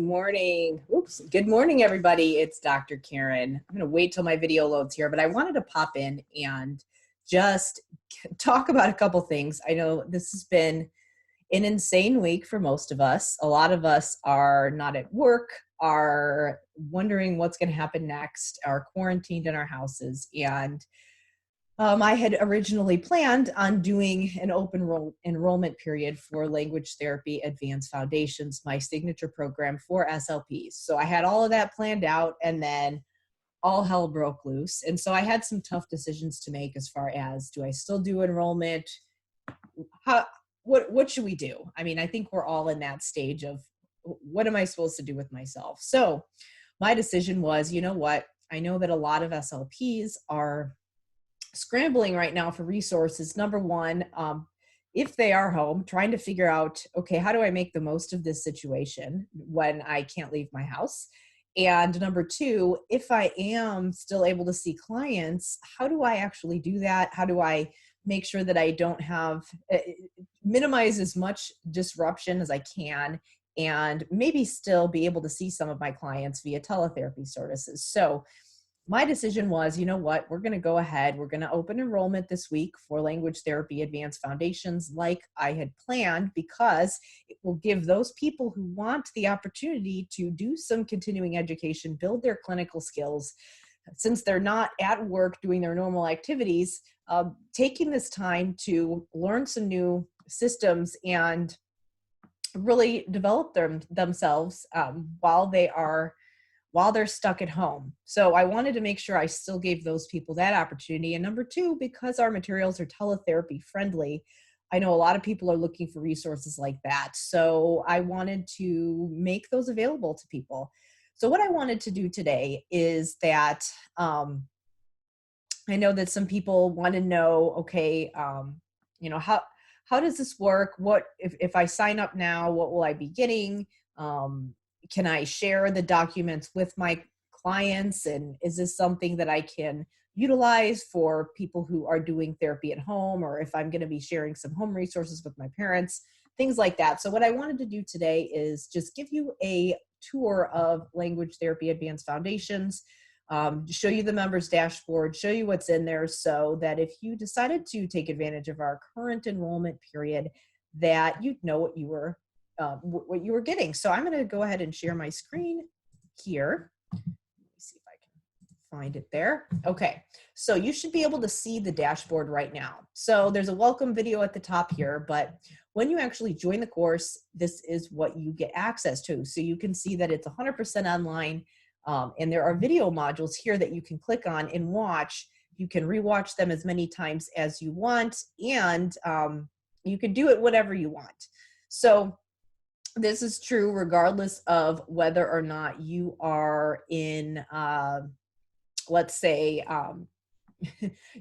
morning. Oops. Good morning, everybody. It's Dr. Karen. I'm going to wait till my video loads here, but I wanted to pop in and just talk about a couple things. I know this has been an insane week for most of us. A lot of us are not at work, are wondering what's going to happen next, are quarantined in our houses. And I had originally planned on doing an open enrollment period for Language Therapy Advanced Foundations, my signature program for SLPs. So I had all of that planned out, and then all hell broke loose. And so I had some tough decisions to make as far as, do I still do enrollment? What should we do? I mean, I think we're all in that stage of, what am I supposed to do with myself? So my decision was, you know what? I know that a lot of SLPs are scrambling right now for resources. Number one, if they are home, trying to figure out, okay, how do I make the most of this situation when I can't leave my house? And number two, if I am still able to see clients, how do I actually do that? How do I make sure that I don't have, minimize as much disruption as I can, and maybe still be able to see some of my clients via teletherapy services? So my decision was, you know what, we're going to go ahead. We're going to open enrollment this week for Language Therapy Advanced Foundations like I had planned, because it will give those people who want the opportunity to do some continuing education, build their clinical skills, since they're not at work doing their normal activities, taking this time to learn some new systems and really develop themselves while they're stuck at home. So I wanted to make sure I still gave those people that opportunity. And number two, because our materials are teletherapy friendly, I know a lot of people are looking for resources like that. So I wanted to make those available to people. So what I wanted to do today is that, I know that some people want to know, okay, how does this work? What, if I sign up now, what will I be getting? Can I share the documents with my clients? And is this something that I can utilize for people who are doing therapy at home, or if I'm going to be sharing some home resources with my parents, things like that. So what I wanted to do today is just give you a tour of Language Therapy Advanced Foundations, show you the members dashboard, show you what's in there, so that if you decided to take advantage of our current enrollment period, that you'd know what you were getting. So I'm going to go ahead and share my screen here. Let me see if I can find it there. Okay, so you should be able to see the dashboard right now. So there's a welcome video at the top here, but when you actually join the course, this is what you get access to. So you can see that it's 100% online, and there are video modules here that you can click on and watch. You can rewatch them as many times as you want, and you can do it whatever you want. So this is true regardless of whether or not you are in, let's say,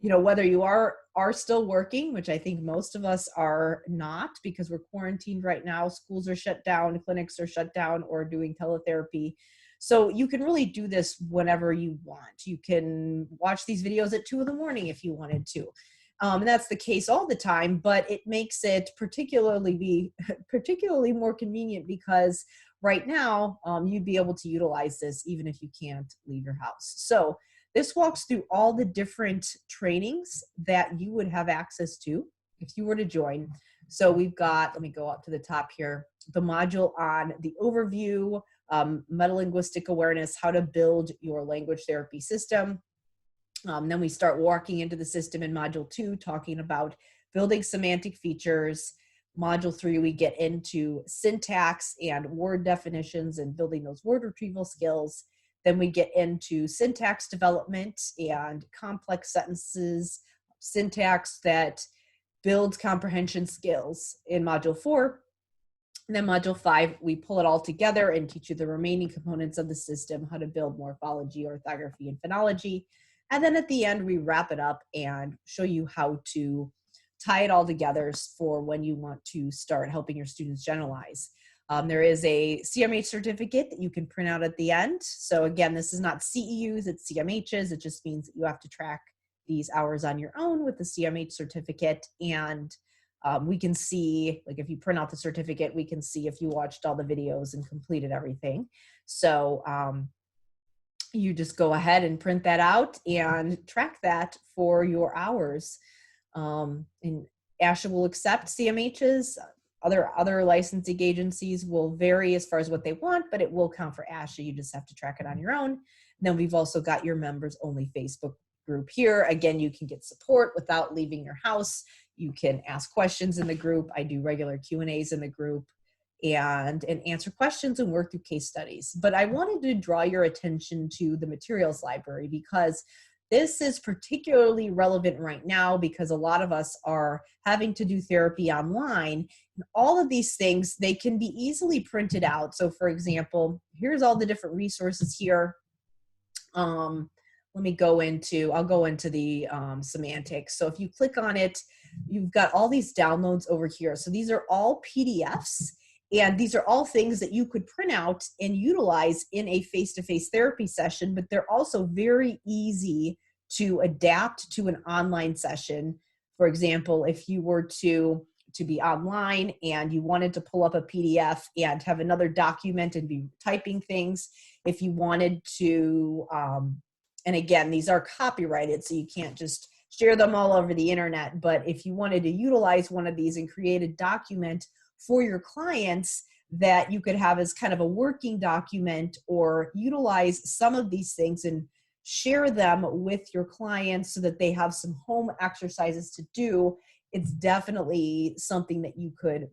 whether you are still working, which I think most of us are not, because we're quarantined right now. Schools are shut down, clinics are shut down, or doing teletherapy. So you can really do this whenever you want. You can watch these videos at 2 a.m. if you wanted to. And that's the case all the time, but it makes it particularly more convenient, because right now you'd be able to utilize this even if you can't leave your house. So this walks through all the different trainings that you would have access to if you were to join. So we've got, let me go up to the top here, the module on the overview, metalinguistic awareness, how to build your language therapy system. Then we start walking into the system in Module 2, talking about building semantic features. Module 3, we get into syntax and word definitions and building those word retrieval skills. Then we get into syntax development and complex sentences, syntax that builds comprehension skills in Module 4. And then Module 5, we pull it all together and teach you the remaining components of the system, how to build morphology, orthography, and phonology. And then at the end, we wrap it up and show you how to tie it all together for when you want to start helping your students generalize. There is a Cma certificate that you can print out at the end. So again, this is not CEUs, it's CMHs. It just means that you have to track these hours on your own with the CMH certificate. And we can see, like if you print out the certificate, we can see if you watched all the videos and completed everything. So you just go ahead and print that out and track that for your hours. And ASHA will accept CMHs. Other licensing agencies will vary as far as what they want, but it will count for ASHA. You just have to track it on your own. And then we've also got your members only Facebook group here. Again, you can get support without leaving your house. You can ask questions in the group. I do regular Q&As in the group and answer questions and work through case studies. But I wanted to draw your attention to the materials library because this is particularly relevant right now because a lot of us are having to do therapy online. And all of these things, they can be easily printed out. So for example, here's all the different resources here. I'll go into the semantics. So if you click on it, you've got all these downloads over here. So these are all PDFs. And these are all things that you could print out and utilize in a face-to-face therapy session, but they're also very easy to adapt to an online session. For example, if you were to be online and you wanted to pull up a PDF and have another document and be typing things, if you wanted to, and again, these are copyrighted, so you can't just share them all over the internet, but if you wanted to utilize one of these and create a document for your clients that you could have as kind of a working document or utilize some of these things and share them with your clients so that they have some home exercises to do, it's definitely something that you could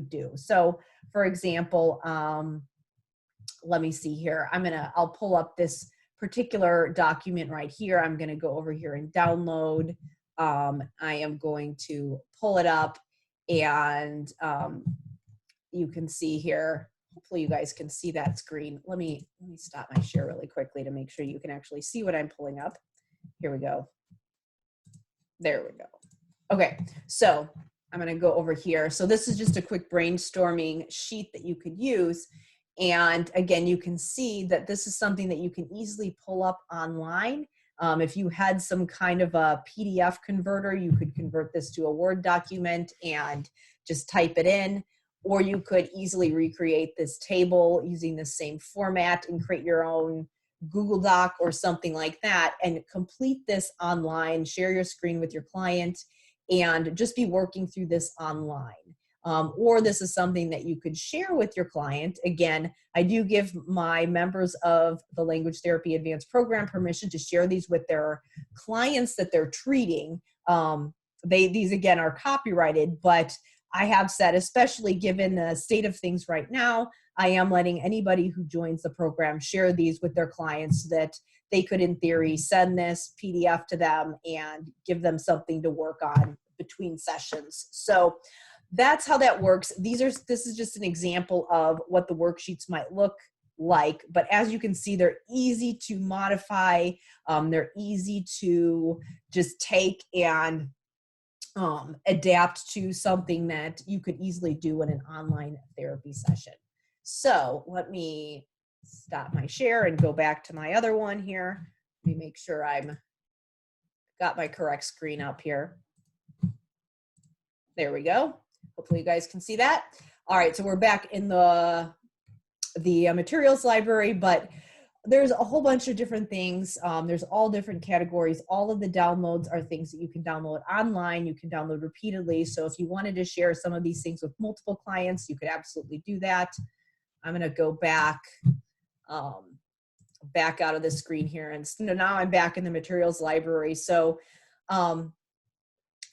do. So for example, let me see here. I'll pull up this particular document right here. I'm going to go over here and download. I am going to pull it up. And you can see here, hopefully you guys can see that screen. Let me stop my share really quickly to make sure you can actually see what I'm pulling up. Here we go. There we go. Okay, so I'm gonna go over here. So this is just a quick brainstorming sheet that you could use. And again, you can see that this is something that you can easily pull up online. If you had some kind of a PDF converter, you could convert this to a Word document and just type it in, or you could easily recreate this table using the same format and create your own Google Doc or something like that and complete this online, share your screen with your client, and just be working through this online. Or this is something that you could share with your client. Again, I do give my members of the Language Therapy Advanced Program permission to share these with their clients that they're treating. These again are copyrighted, but I have said, especially given the state of things right now, I am letting anybody who joins the program share these with their clients so that they could, in theory, send this PDF to them and give them something to work on between sessions. So that's how that works. This is just an example of what the worksheets might look like, but as you can see, they're easy to modify. They're easy to just take and adapt to something that you could easily do in an online therapy session. So let me stop my share and go back to my other one here. Let me make sure I'm got my correct screen up here. There we go. Hopefully you guys can see that. All right, so we're back in the materials library, but there's a whole bunch of different things. There's all different categories. All of the downloads are things that you can download online. You can download repeatedly. So if you wanted to share some of these things with multiple clients, you could absolutely do that. I'm gonna go back out of the screen here. And now I'm back in the materials library. So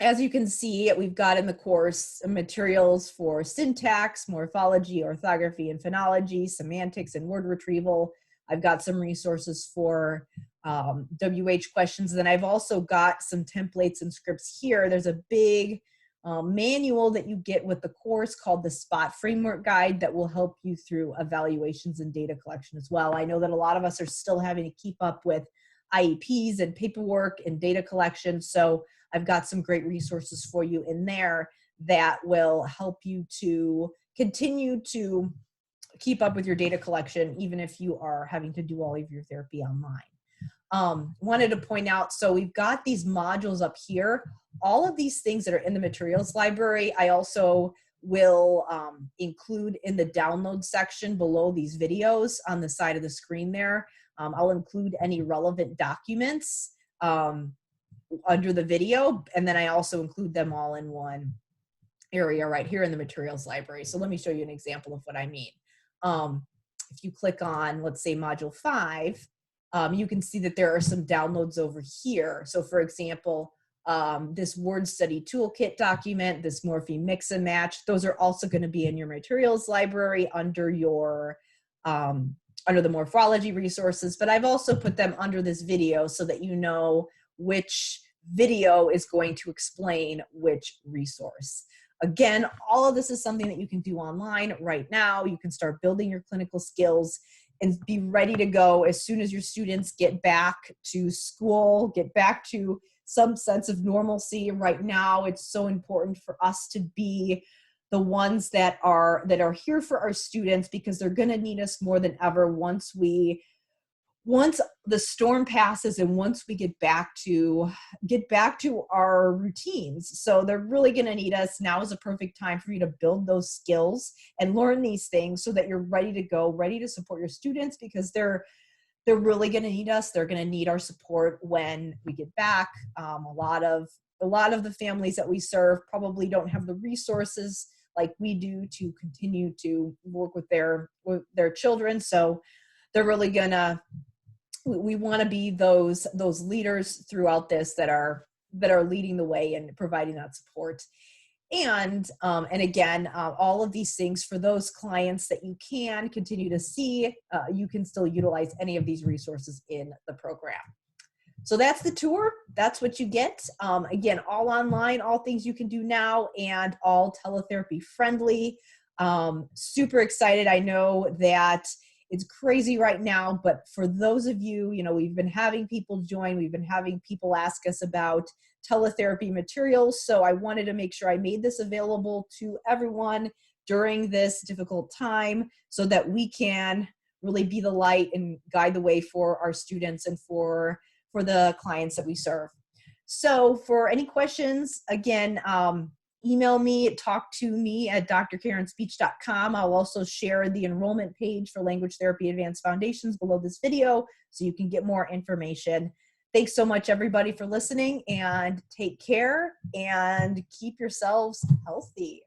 as you can see, we've got in the course materials for syntax, morphology, orthography, and phonology, semantics, and word retrieval. I've got some resources for WH questions. Then I've also got some templates and scripts here. There's a big manual that you get with the course called the SPOT Framework Guide that will help you through evaluations and data collection as well. I know that a lot of us are still having to keep up with IEPs and paperwork and data collection. So I've got some great resources for you in there that will help you to continue to keep up with your data collection, even if you are having to do all of your therapy online. wanted to point out, so we've got these modules up here. All of these things that are in the materials library, I also will include in the download section below these videos on the side of the screen there. I'll include any relevant documents under the video, and then I also include them all in one area right here in the materials library. So let me show you an example of what I mean. If you click on, let's say, module 5, you can see that there are some downloads over here. So for example, this word study toolkit document, this morpheme mix and match, those are also going to be in your materials library under your under the morphology resources, but I've also put them under this video so that you know which video is going to explain which resource. Again, all of this is something that you can do online right now. You can start building your clinical skills and be ready to go as soon as your students get back to school, get back to some sense of normalcy. Right now, it's so important for us to be the ones that are here for our students, because they're going to need us more than ever once the storm passes and once we get back to our routines. So they're really going to need us. Now is a perfect time for you to build those skills and learn these things so that you're ready to go, ready to support your students, because they're really going to need us. They're going to need our support when we get back. A lot of the families that we serve probably don't have the resources like we do to continue to work with their children. So they're really gonna, we want to be those leaders throughout this that are leading the way and providing that support. And again, all of these things for those clients that you can continue to see, you can still utilize any of these resources in the program. So that's the tour. That's what you get. Again, all online, all things you can do now, and all teletherapy friendly. Super excited. I know that it's crazy right now, but for those of you, we've been having people join, we've been having people ask us about teletherapy materials. So I wanted to make sure I made this available to everyone during this difficult time so that we can really be the light and guide the way for our students and for the clients that we serve. So for any questions, again, email me, talk to me at drkarenspeech.com. I'll also share the enrollment page for Language Therapy Advanced Foundations below this video so you can get more information. Thanks so much, everybody, for listening, and take care and keep yourselves healthy.